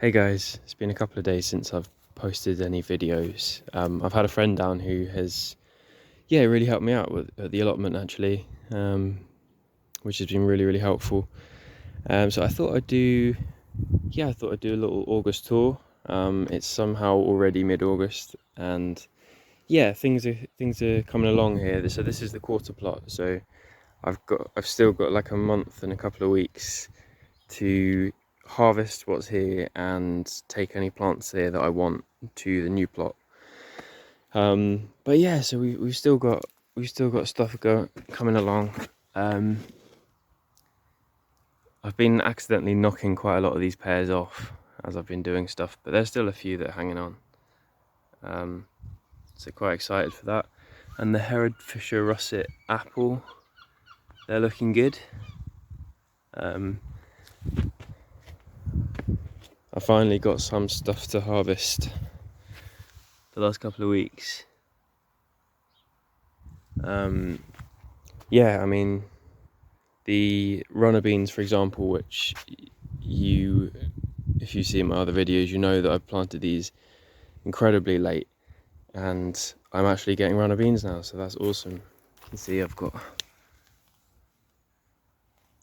Hey guys, it's been a couple of days since I've posted any videos. I've had a friend down who has, really helped me out at the allotment actually, which has been really helpful. So I thought I'd do a little August tour. It's somehow already mid-August, and things are coming along here. So this is the quarter plot. So I've still got like a month and a couple of weeks to harvest what's here and take any plants here that I want to the new plot. But yeah, so we've still got stuff coming along. I've been accidentally knocking quite a lot of these pears off as I've been doing stuff, but there's still a few that are hanging on. So quite excited for that. And the Herefordshire russet apple, they're looking good. I finally got some stuff to harvest the last couple of weeks. I mean, the runner beans, for example, which if you see my other videos, you know that I've planted these incredibly late, and I'm actually getting runner beans now, so that's awesome. You can see I've got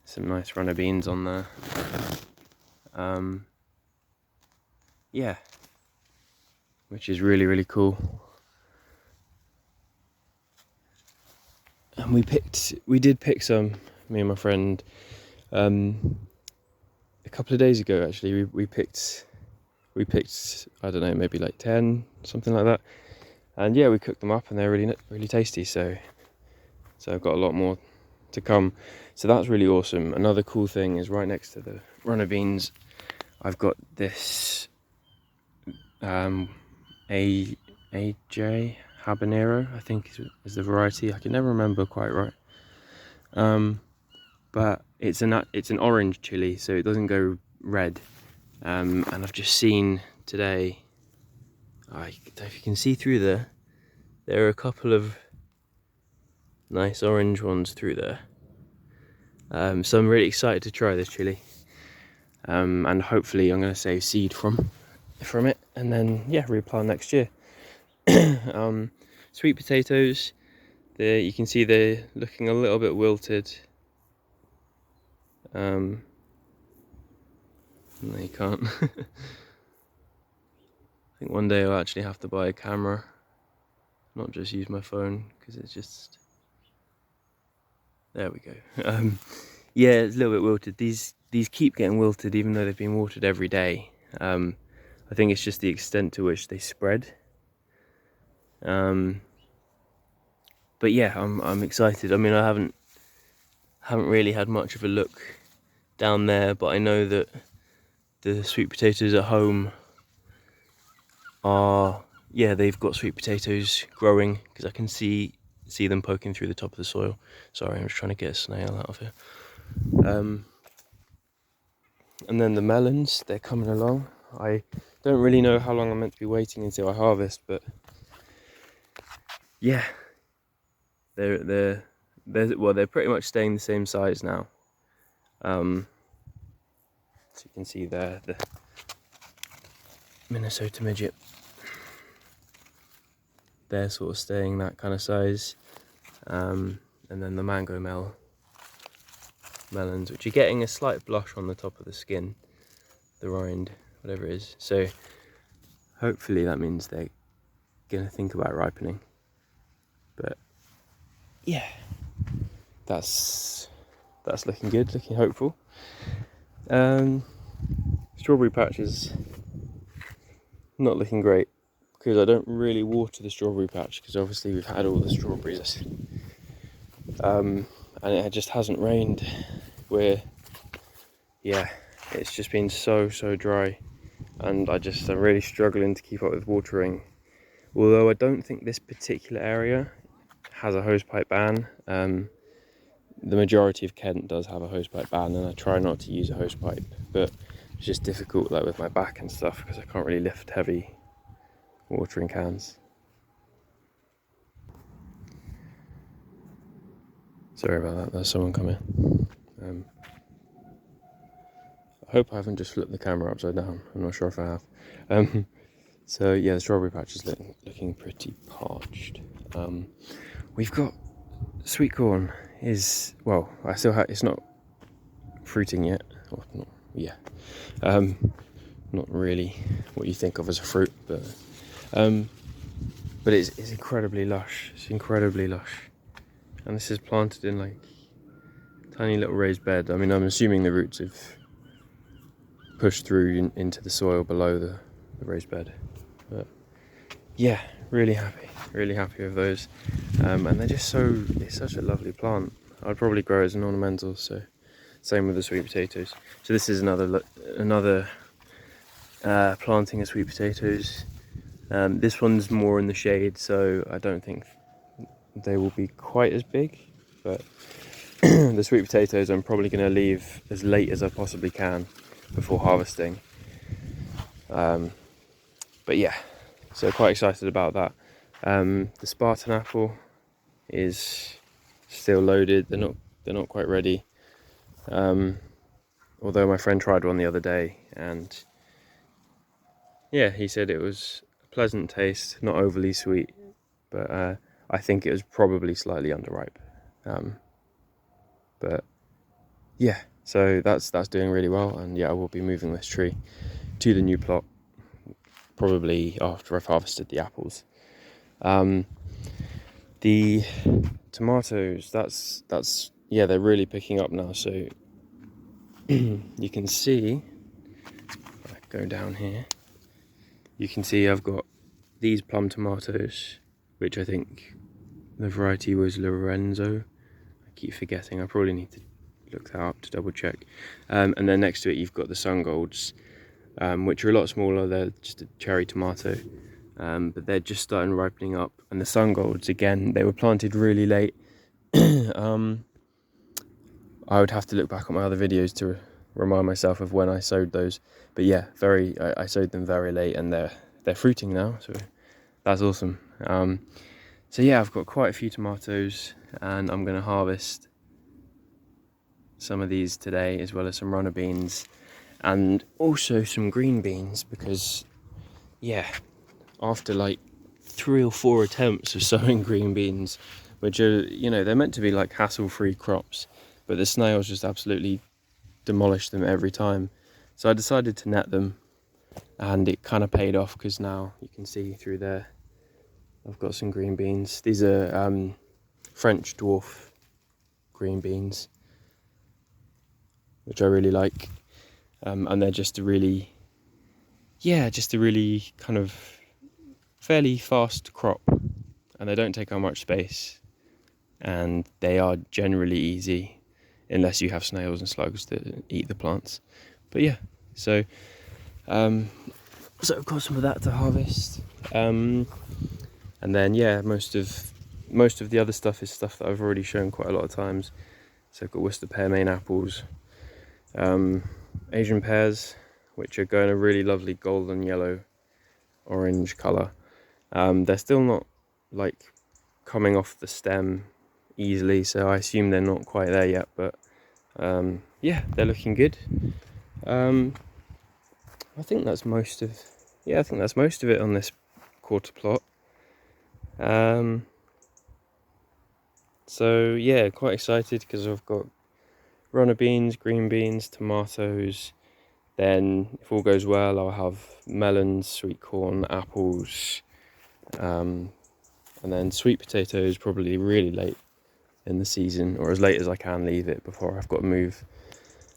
some nice runner beans on there. Which is really cool. And we did pick some, me and my friend, a couple of days ago actually. We picked, I don't know, maybe like 10, something like that. And yeah, we cooked them up and they're really tasty. So I've got a lot more to come. So that's really awesome. Another cool thing is right next to the runner beans, I've got this AJ Habanero, I think is the variety. I can never remember quite right. But it's an orange chili, so it doesn't go red. And I've just seen today, I don't know if you can see through there are a couple of nice orange ones through there. So I'm really excited to try this chili. And hopefully I'm going to save seed from it, and then replant next year. Sweet potatoes, you can see they're looking a little bit wilted. No, you can't. I think one day I'll actually have to buy a camera, not just use my phone, because it's just... There we go. It's a little bit wilted. These keep getting wilted even though they've been watered every day. I think it's just the extent to which they spread. But yeah, I'm excited. I mean, I haven't really had much of a look down there, but I know that the sweet potatoes at home are, they've got sweet potatoes growing, because I can see them poking through the top of the soil. Sorry, I'm just trying to get a snail out of here. And then the melons, they're coming along. I don't really know how long I'm meant to be waiting until I harvest, but yeah, they're pretty much staying the same size now. So you can see there the Minnesota midget. They're sort of staying that kind of size. And then the mango melons, which are getting a slight blush on the top of the skin, the rind, whatever it is. So hopefully that means they're gonna think about ripening. But yeah, that's looking good, looking hopeful. Strawberry patch is not looking great, because I don't really water the strawberry patch, because obviously we've had all the strawberries. And it just hasn't rained. It's just been so dry, and I'm really struggling to keep up with watering. Although I don't think this particular area has a hosepipe ban. The majority of Kent does have a hosepipe ban, and I try not to use a hosepipe, but it's just difficult, like with my back and stuff, because I can't really lift heavy watering cans. Sorry about that, there's someone coming. I hope I haven't just flipped the camera upside down. I'm not sure if I have. So yeah, the strawberry patch is looking pretty parched. We've got Sweetcorn is, well, I still have, it's not fruiting yet, or not, yeah. Not really what you think of as a fruit, but it's incredibly lush. It's incredibly lush, and this is planted in like tiny little raised bed. I mean, I'm assuming the roots have pushed through into the soil below the raised bed, but yeah, really happy with those. And they're just it's such a lovely plant. I'd probably grow it as an ornamental, so same with the sweet potatoes. So this is another planting of sweet potatoes. This one's more in the shade, so I don't think they will be quite as big, but the sweet potatoes I'm probably going to leave as late as I possibly can before harvesting. But yeah, so quite excited about that. The Spartan apple is still loaded. They're not quite ready. Although my friend tried one the other day, and yeah, he said it was a pleasant taste, not overly sweet, but I think it was probably slightly underripe. But yeah, so that's doing really well, and yeah, I will be moving this tree to the new plot probably after I've harvested the apples. The tomatoes, that's yeah, they're really picking up now. So you can see, if I go down here, you can see I've got these plum tomatoes, which I think the variety was Lorenzo. I keep forgetting. I probably need to look that up to double check. And then next to it you've got the sun golds, which are a lot smaller. They're just a cherry tomato, but they're just starting ripening up. And the sun golds, again, they were planted really late. I would have to look back at my other videos to remind myself of when I sowed those, but yeah, I sowed them very late, and they're fruiting now, so that's awesome. So yeah, I've got quite a few tomatoes, and I'm going to harvest some of these today, as well as some runner beans and also some green beans, because yeah, after like 3 or 4 attempts of sowing green beans, which are, you know, they're meant to be like hassle-free crops, but the snails just absolutely demolish them every time. So I decided to net them, and it kind of paid off, because now you can see through there I've got some green beans. These are French dwarf green beans, which I really like, and they're just a really kind of fairly fast crop, and they don't take up much space, and they are generally easy, unless you have snails and slugs that eat the plants. But yeah, so I've got some of that to harvest, and then yeah, most of the other stuff is stuff that I've already shown quite a lot of times. So I've got Worcester pearmain apples, Asian pears, which are going a really lovely golden yellow orange colour. They're still not like coming off the stem easily, so I assume they're not quite there yet, but yeah, they're looking good. I think that's most of it on this quarter plot. So yeah, quite excited, because I've got runner beans, green beans, tomatoes. Then if all goes well, I'll have melons, sweet corn, apples, and then sweet potatoes probably really late in the season, or as late as I can leave it before I've got to move.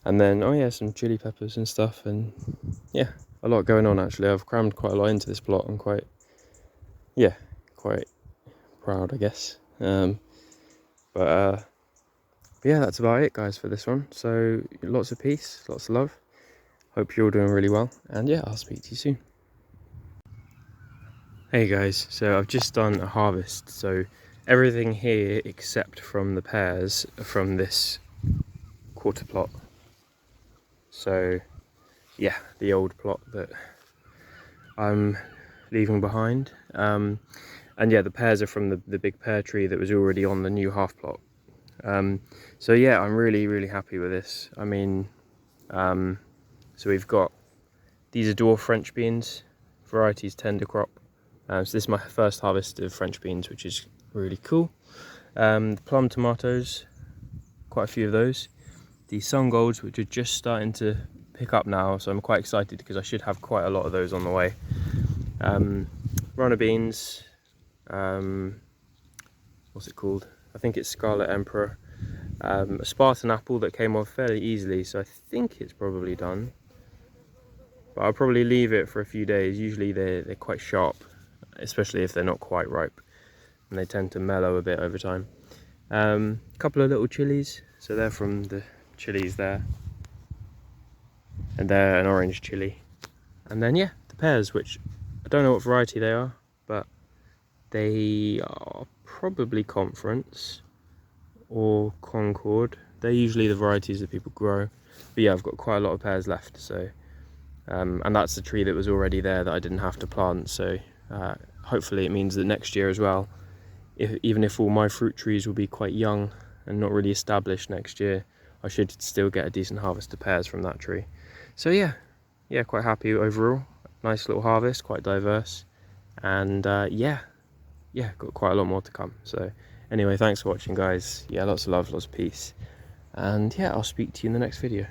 And then, oh yeah, some chili peppers and stuff, and yeah, a lot going on actually. I've crammed quite a lot into this plot. I'm quite proud, I guess. But yeah, that's about it, guys, for this one. So lots of peace, lots of love. Hope you're all doing really well, and yeah, I'll speak to you soon. Hey guys, so I've just done a harvest, so everything here except from the pears from this quarter plot. So yeah, the old plot that I'm leaving behind, and yeah, the pears are from the big pear tree that was already on the new half plot. So yeah, I'm really happy with this. I mean, So we've got, these are dwarf French beans, varieties tender crop. So this is my first harvest of French beans, which is really cool. The plum tomatoes, quite a few of those. The sun golds, which are just starting to pick up now, so I'm quite excited because I should have quite a lot of those on the way. Runner beans, what's it called? I think it's Scarlet Emperor. A Spartan apple that came off fairly easily, so I think it's probably done. But I'll probably leave it for a few days. Usually they're quite sharp, especially if they're not quite ripe, and they tend to mellow a bit over time. A couple of little chilies, so they're from the chilies there, and they're an orange chili. And then yeah, the pears, which I don't know what variety they are, but they are probably Conference or Concord. They're usually the varieties that people grow. But yeah, I've got quite a lot of pears left, so and that's the tree that was already there that I didn't have to plant, so hopefully it means that next year as well, even if all my fruit trees will be quite young and not really established next year, I should still get a decent harvest of pears from that tree. So yeah, quite happy overall. Nice little harvest, quite diverse, and yeah, got quite a lot more to come. So anyway, thanks for watching, guys. Yeah, lots of love, lots of peace, and yeah, I'll speak to you in the next video.